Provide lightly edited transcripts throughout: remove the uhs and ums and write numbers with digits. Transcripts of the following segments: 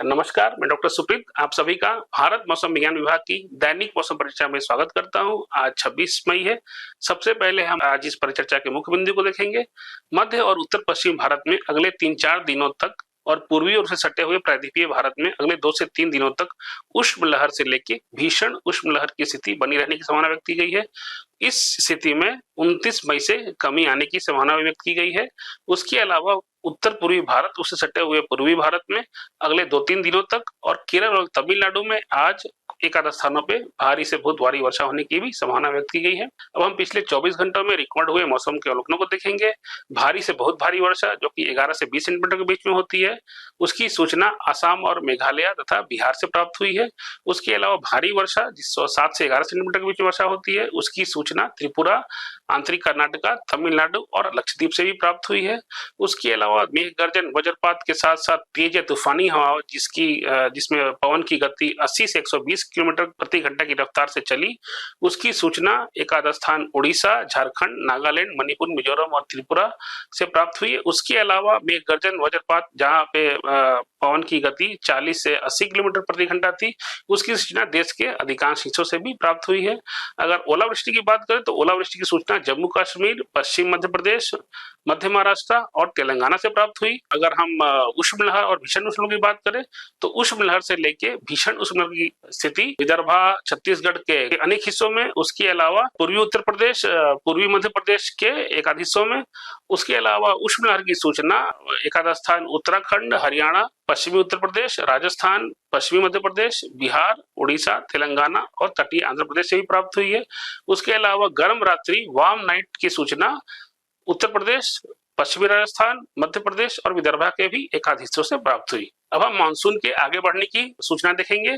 नमस्कार, मैं डॉक्टर सुप्रीत आप सभी का भारत मौसम विज्ञान विभाग की दैनिक मौसम परिचर्चा में स्वागत करता हूं। आज 26 मई है। सबसे पहले हम आज इस परिचर्चा के मुख्य बिंदु को देखेंगे। मध्य और उत्तर पश्चिम भारत में अगले 3-4 दिनों तक और पूर्वी ओर से सटे हुए प्रायद्वीपीय भारत में अगले 2 से 3 दिनों तक उष्ण लहर से लेके भीषण उष्ण लहर की स्थिति बनी रहने की संभावना व्यक्त की गई है। इस स्थिति में 29 मई से कमी आने की संभावना व्यक्त की गई है। उसके अलावा उत्तर पूर्वी भारत उससे सटे हुए पूर्वी भारत में अगले 2-3 दिनों तक और केरल और तमिलनाडु में आज एक आध स्थानों पे भारी से बहुत भारी वर्षा होने की भी संभावना व्यक्त की गई है। अब हम पिछले 24 घंटों में रिकॉर्ड हुए मौसम के अवलोकनों को देखेंगे। भारी से बहुत भारी वर्षा जो कि 11 से 20 सेंटीमीटर के बीच में होती है, उसकी सूचना असम और मेघालय तथा बिहार से प्राप्त हुई है। उसके अलावा भारी वर्षा जिससे 7 से 11 सेंटीमीटर के बीच में वर्षा होती है, उसकी सूचना त्रिपुरा, आंतरिक कर्नाटका, तमिलनाडु और लक्षद्वीप से भी प्राप्त हुई है। उसके अलावा मेघ गर्जन वज्रपात के साथ साथ तेज तूफानी हवा जिसमें पवन की गति 80 से 120 किलोमीटर प्रति घंटा की रफ्तार से चली, उसकी सूचना एक आध स्थान उड़ीसा, झारखंड, नागालैंड, मणिपुर, मिजोरम और त्रिपुरा से प्राप्त हुई है। उसके अलावा मेघ गर्जन वज्रपात जहां पे पवन की गति 40 से 80 किलोमीटर प्रति घंटा थी, उसकी सूचना देश के अधिकांश हिस्सों से भी प्राप्त हुई है। अगर ओलावृष्टि की बात करें तो ओलावृष्टि की सूचना जम्मू कश्मीर, पश्चिम मध्य प्रदेश, मध्य महाराष्ट्र और तेलंगाना से प्राप्त हुई। अगर हम उष्ण लहर और भीषण उष्ण लहर की बात करें तो उष्ण लहर से लेके भीषण उष्ण लहर की स्थिति विदर्भा, छत्तीसगढ़ के अनेक हिस्सों में, उसके अलावा पूर्वी उत्तर प्रदेश, पूर्वी मध्य प्रदेश के एक आध हिस्सों में, उसके अलावा उष्ण लहर की सूचना एक आध स्थान उत्तराखंड, हरियाणा, पश्चिमी उत्तर प्रदेश, राजस्थान, पश्चिमी मध्य प्रदेश, बिहार, उड़ीसा, तेलंगाना और तटीय आंध्र प्रदेश से भी प्राप्त हुई है। उसके अलावा गर्म रात्रि वार्म नाइट की सूचना उत्तर प्रदेश, पश्चिमी राजस्थान, मध्य प्रदेश और विदर्भा के भी एक आध हिस्सों से प्राप्त हुई। अब हम मानसून के आगे बढ़ने की सूचना देखेंगे।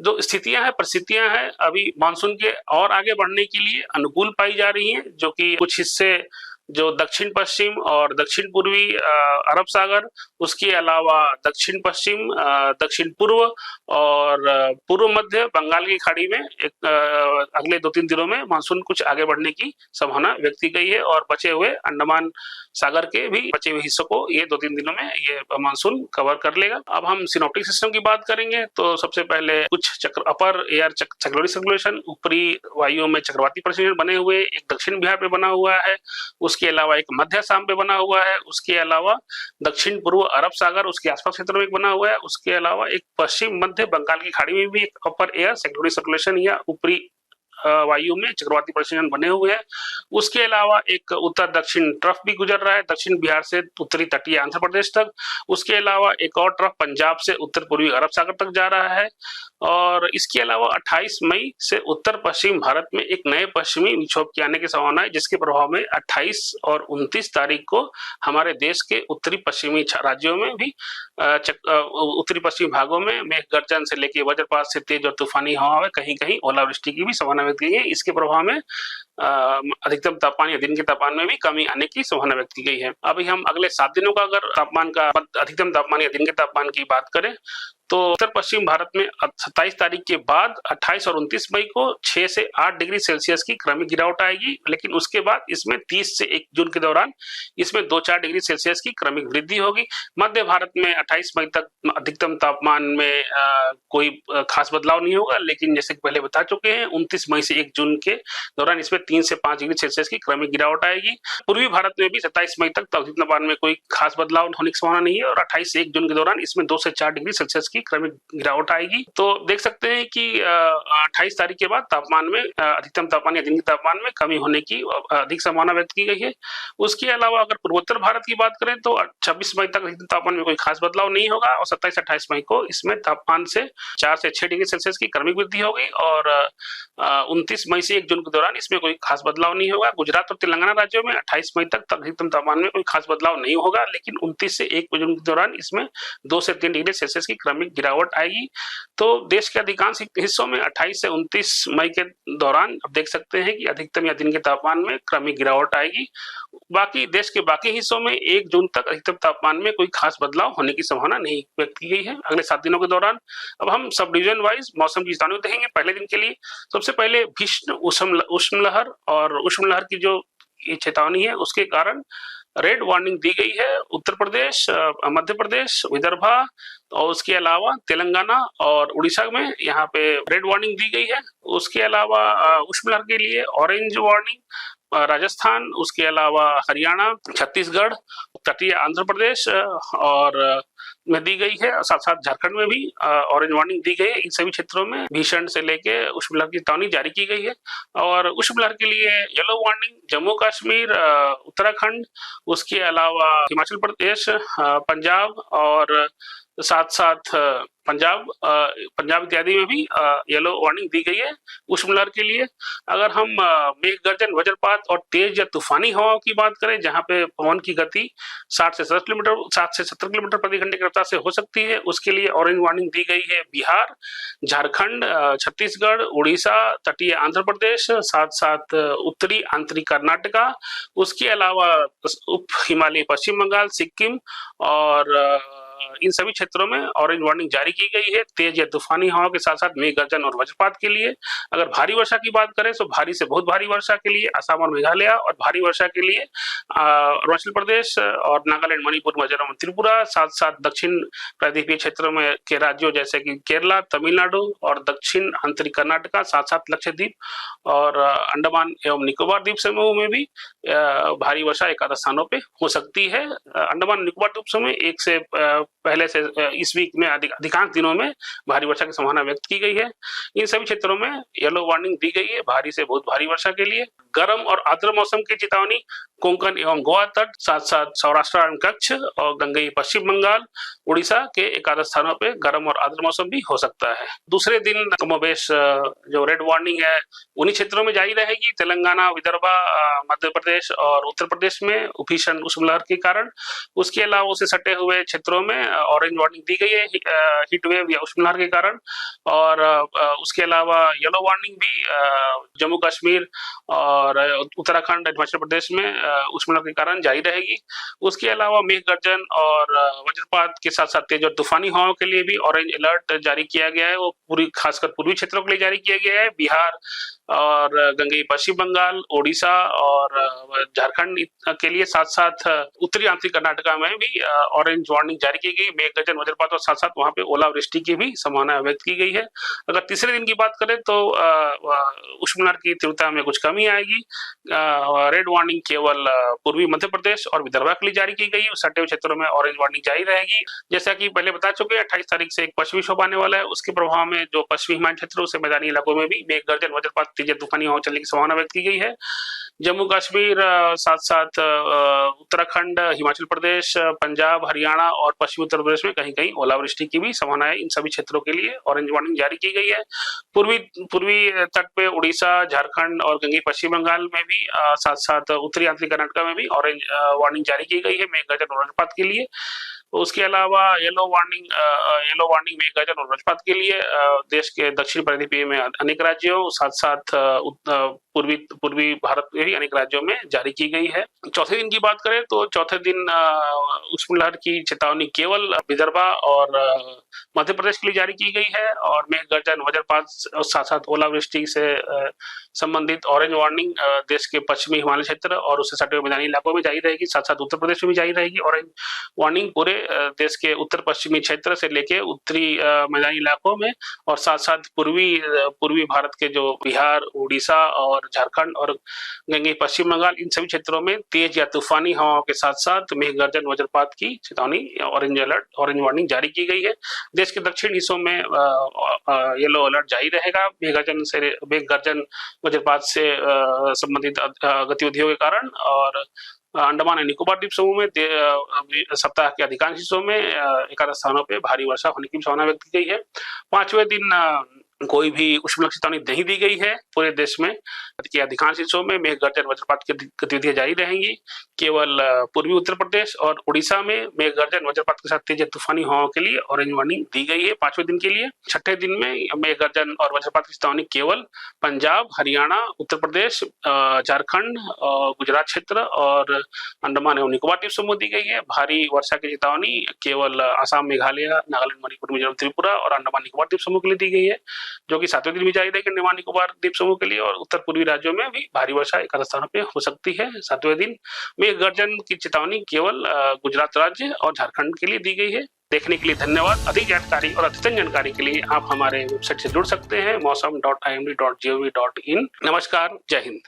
जो स्थितियां हैं, परिस्थितियां हैं, अभी मानसून के और आगे बढ़ने के लिए अनुकूल पाई जा रही हैं, जो कि कुछ हिस्से जो दक्षिण पश्चिम और दक्षिण पूर्वी अरब सागर, उसके अलावा दक्षिण पश्चिम, दक्षिण पूर्व और पूर्व मध्य बंगाल की खाड़ी में अगले 2-3 दिनों में मानसून कुछ आगे बढ़ने की संभावना व्यक्त की गई है और बचे हुए अंडमान सागर के भी बचे हुए हिस्सों को ये 2-3 दिनों में ये मानसून कवर कर लेगा। अब हम सिनोप्टिक सिस्टम की बात करेंगे तो सबसे पहले कुछ अपर एयर साइक्लोनिक सर्कुलेशन, ऊपरी वायुओं में चक्रवाती परिसंचरण बने हुए एक दक्षिण बिहार पे बना हुआ है, उसके अलावा एक मध्य असम पे बना हुआ है, उसके अलावा दक्षिण पूर्व अरब सागर उसके आसपास क्षेत्र में बना हुआ है, उसके अलावा एक पश्चिम मध्य बंगाल की खाड़ी में भी एक अपर एयर साइक्लोनिक सर्कुलेशन या ऊपरी वायु में चक्रवाती परिसंचरण बने हुए हैं। उसके अलावा एक उत्तर दक्षिण ट्रफ भी गुजर रहा है दक्षिण बिहार से उत्तरी तटीय आंध्र प्रदेश तक। उसके अलावा एक और ट्रफ पंजाब से उत्तर पूर्वी अरब सागर तक जा रहा है और इसके अलावा 28 मई से उत्तर पश्चिम भारत में एक नए पश्चिमी विक्षोभ के आने की संभावना है, जिसके प्रभाव में 28 और 29 तारीख को हमारे देश के उत्तरी पश्चिमी राज्यों में भी उत्तरी पश्चिमी भागों में मेघ गर्जन से लेकर वज्रपात से तेज और तूफानी हवा में कहीं कहीं ओलावृष्टि की भी संभावना व्यक्त की गई है। इसके प्रभाव में अधिकतम तापमान या दिन के तापमान में भी कमी आने की संभावना व्यक्त की गई है। अभी हम अगले 7 दिनों का अगर तापमान का अधिकतम तापमान या दिन के तापमान की बात करें तो उत्तर पश्चिम भारत में 27 तारीख के बाद 28 और 29 मई को 6 से 8 डिग्री सेल्सियस की क्रमिक गिरावट आएगी, लेकिन उसके बाद इसमें 30 से 1 जून के दौरान इसमें 2-4 डिग्री सेल्सियस की क्रमिक वृद्धि होगी। मध्य भारत में 28 मई तक अधिकतम तापमान में कोई खास बदलाव नहीं होगा, लेकिन जैसे पहले बता चुके हैं 29 मई से 1 जून के दौरान इसमें 3 से 5 डिग्री सेल्सियस की क्रमिक गिरावट आएगी। पूर्वी भारत में भी 27 मई तक अधिकतम तापमान में कोई खास बदलाव होने की संभावना नहीं है और 28 से 1 जून के दौरान इसमें 2 से 4 डिग्री सेल्सियस की क्रमिक गिरावट आएगी। तो देख सकते हैं कि 28 तारीख के बाद तापमान में अधिकतम तापमान या दिन के तापमान में कमी होने की अधिक संभावना व्यक्त की गई है। उसके अलावा अगर पूर्वोत्तर भारत की बात करें तो 26 मई तक अधिकतम तापमान में कोई खास बदलाव नहीं होगा और 27-28 मई को इसमें तापमान से 4 से 6 डिग्री सेल्सियस की क्रमिक वृद्धि होगी और 29 मई से 1 जून के दौरान इसमें कोई खास बदलाव नहीं होगा। गुजरात और तेलंगाना राज्यों में 28 मई तक अधिकतम तापमान में कोई खास बदलाव नहीं होगा, लेकिन 29 से 1 जून के दौरान इसमें 2 से 3 डिग्री सेल्सियस की क्रमिक गिरावट आएगी। तो देश के अधिकांश हिस्सों में 28 से 29 मई के दौरान अब देख सकते हैं कि अधिकतम या दिन के तापमान में क्रमिक गिरावट आएगी। बाकी देश के बाकी हिस्सों में 1 जून तक अधिकतम तापमान में कोई खास बदलाव होने की संभावना नहीं व्यक्त की गई है अगले 7 दिनों के दौरान। अब हम सब डिवीजन वाइज मौसम की चेतावनी देखेंगे। पहले दिन के लिए सबसे पहले भीषण उष्ण लहर और उष्ण लहर की जो की चेतावनी है, उसके कारण रेड वार्निंग दी गई है उत्तर प्रदेश, मध्य प्रदेश, विदर्भा और उसके अलावा तेलंगाना और उड़ीसा में यहाँ पे रेड वार्निंग दी गई है। उसके अलावा उष्मलहर के लिए ऑरेंज वार्निंग राजस्थान, उसके अलावा हरियाणा, छत्तीसगढ़, तटीय आंध्र प्रदेश और में दी गई है। साथ साथ झारखंड में भी ऑरेंज वार्निंग दी गई है। इन सभी क्षेत्रों में भीषण से लेके उष्मलहर की चेतावनी जारी की गई है। और उष्मलहर के लिए येलो वार्निंग जम्मू कश्मीर, उत्तराखंड, उसके अलावा हिमाचल प्रदेश, पंजाब और साथ साथ पंजाब इत्यादि में भी येलो वार्निंग दी गई है उष्मलहर के लिए। अगर हम मेघ गर्जन, वज्रपात और तेज या तूफानी हवाओं की बात करें, जहां पे पवन की गति 60 से 70 किलोमीटर प्रति घंटे की रफ्तार से हो सकती है, उसके लिए ऑरेंज वार्निंग दी गई है बिहार, झारखंड, छत्तीसगढ़, उड़ीसा, तटीय आंध्र प्रदेश, साथ साथ उत्तरी आंतरिक कर्नाटका, उसके अलावा उप हिमालय पश्चिम बंगाल, सिक्किम और इन सभी क्षेत्रों में ऑरेंज वार्निंग जारी की गई है तेज या तूफानी हवा के साथ साथ मेघ गर्जन और वज्रपात के लिए। अगर भारी वर्षा की बात करें तो भारी से बहुत भारी वर्षा के लिए असम और मेघालय, और भारी वर्षा के लिए अरुणाचल प्रदेश और नागालैंड, मणिपुर, मिजोरम, त्रिपुरा, साथ साथ दक्षिण प्रायद्वीपीय क्षेत्रों में के राज्यों जैसे कि केरला, तमिलनाडु और दक्षिण आंतरिक कर्नाटका, साथ साथ लक्षद्वीप और अंडमान एवं निकोबार द्वीप समूह में भी भारी वर्षा एक आध स्थानों पे हो सकती है। अंडमान निकोबार द्वीप समूह एक से पहले से इस वीक में अधिकांश दिनों में भारी वर्षा की संभावना व्यक्त की गई है। इन सभी क्षेत्रों में येलो वार्निंग दी गई है भारी से बहुत भारी वर्षा के लिए। गर्म और आर्द्र मौसम की चेतावनी कोंकण एवं गोवा तट, साथ साथ सौराष्ट्र एवं कच्छ और गंगई पश्चिम बंगाल, उड़ीसा के एकाध स्थानों पे गर्म और आर्द्र मौसम भी हो सकता है। दूसरे दिन कमोबेश जो रेड वार्निंग है उन्हीं क्षेत्रों में जारी रहेगी, तेलंगाना, विदर्भा, मध्य प्रदेश और उत्तर प्रदेश में भीषण उष्मलहर के कारण। उसके अलावा उसे सटे हुए क्षेत्रों में ऑरेंज वार्निंग दी गई है हीट वेव या उष्मलहर के कारण। और उसके अलावा येलो वार्निंग भी जम्मू कश्मीर और उत्तराखंड, हिमाचल प्रदेश में उष्मलहर के कारण जारी रहेगी। उसके अलावा मेघ गर्जन और वज्रपात के साथ साथ तेज और तूफानी हवाओं के लिए भी ऑरेंज अलर्ट जारी किया गया है। वो पूरी खासकर पूर्वी क्षेत्रों के लिए जारी किया गया है। बिहार और गंगई पश्चिम बंगाल, ओडिशा और झारखंड के लिए, साथ साथ उत्तरी आंतरिक कर्नाटका में भी ऑरेंज वार्निंग जारी की गई मेघ गर्जन, वज्रपात और साथ साथ वहां पे ओलावृष्टि की भी संभावना व्यक्त की गई है। अगर तीसरे दिन की बात करें तो उष्मलहर की तीव्रता में कुछ कमी आएगी। रेड वार्निंग केवल पूर्वी मध्य प्रदेश और विदर्भा के लिए जारी की गई है। सटे हुए क्षेत्रों में ऑरेंज वार्निंग जारी रहेगी। जैसा कि पहले बता चुके, 28 तारीख से एक पश्चिमी विक्षोभ आने वाला है। उसके प्रभाव में जो पश्चिमी हिमालय क्षेत्रों से मैदानी इलाकों में भी मेघ गर्जन, वज्रपात, तेज तूफानी हवा चलने की संभावना व्यक्त की गई है। जम्मू कश्मीर, साथ साथ उत्तराखंड, हिमाचल प्रदेश, पंजाब, हरियाणा और पश्चिमी उत्तर प्रदेश में कहीं कहीं ओलावृष्टि की भी संभावना है। इन सभी क्षेत्रों के लिए ऑरेंज वार्निंग जारी की गई है। पूर्वी तट पे उड़ीसा, झारखंड और गंगई पश्चिम बंगाल में भी, साथ साथ उत्तरी आंतरिक कर्नाटका में भी ऑरेंज वार्निंग जारी की गई है मेघ गर्जन और वज्रपात के लिए। उसके अलावा येलो वार्निंग मेघ गर्जन और वज्रपात के लिए देश के दक्षिण प्रायद्वीपीय में अनेक राज्यों, साथ साथ पूर्वी भारत के भी अनेक राज्यों में जारी की गई है। चौथे दिन की बात करें तो चौथे दिन उष्मलहर की चेतावनी केवल विदर्भा और मध्य प्रदेश के लिए जारी की गई है। और मेघ गर्जन, वज्रपात और साथ साथ ओलावृष्टि से संबंधित ऑरेंज वार्निंग देश के पश्चिमी हिमालय क्षेत्र और उससे सटे हुए मैदानी इलाकों में जारी रहेगी। साथ साथ उत्तर प्रदेश में भी जारी रहेगी ऑरेंज वार्निंग पूरे देश के उत्तर पश्चिमी क्षेत्र से लेके उत्तरी मैदानी इलाकों में, और साथ साथ पूर्वी भारत के जो बिहार, उड़ीसा और झारखंड और गंगई पश्चिम बंगाल, इन सभी क्षेत्रों में तेज या तूफानी हवाओं के साथ साथ मेघ गर्जन, वज्रपात की चेतावनी, ऑरेंज वार्निंग जारी की गई है। देश के दक्षिण हिस्सों में येलो अलर्ट जारी रहेगा मेघ गर्जन वज्रपात से संबंधित गतिविधियों के कारण। और अंडमान और निकोबार द्वीप समूह में सप्ताह के अधिकांश हिस्सों में एकाध स्थानों पे भारी वर्षा होने की संभावना व्यक्त की गई है। पांचवें दिन कोई भी उष्मलहर चेतावनी नहीं दी गई है। पूरे देश में के अधिकांश हिस्सों में मेघ गर्जन, वज्रपात की गतिविधियां जारी रहेंगी। केवल पूर्वी उत्तर प्रदेश और उड़ीसा में मेघ गर्जन, वज्रपात के साथ तेज तूफानी हवाओं के लिए ऑरेंज वार्निंग दी गई है 5वें दिन के लिए। छठे दिन में मेघ गर्जन और वज्रपात की चेतावनी केवल पंजाब, हरियाणा, उत्तर प्रदेश, झारखंड, गुजरात क्षेत्र और अंडमान एवं निकोबार द्वीप समूह दी गई है। भारी वर्षा की चेतावनी केवल असम, मेघालय, नागालैंड, मणिपुर, मिजोरम, त्रिपुरा और अंडमान निकोबार द्वीप समूह के लिए दी गई है। जो कि 7वें दिन भी जारी रहेगी अंडमान निकोबार द्वीप समूह के लिए, और उत्तर पूर्वी राज्यों में भी भारी वर्षा एक आध स्थानों पे हो सकती है 7वें दिन। मेघ गर्जन की चेतावनी केवल गुजरात राज्य और झारखंड के लिए दी गई है। देखने के लिए धन्यवाद। अधिक जानकारी और अद्यतन जानकारी के लिए आप हमारे वेबसाइट से जुड़ सकते हैं, मौसम.imd.gov.in। नमस्कार, जय हिंद।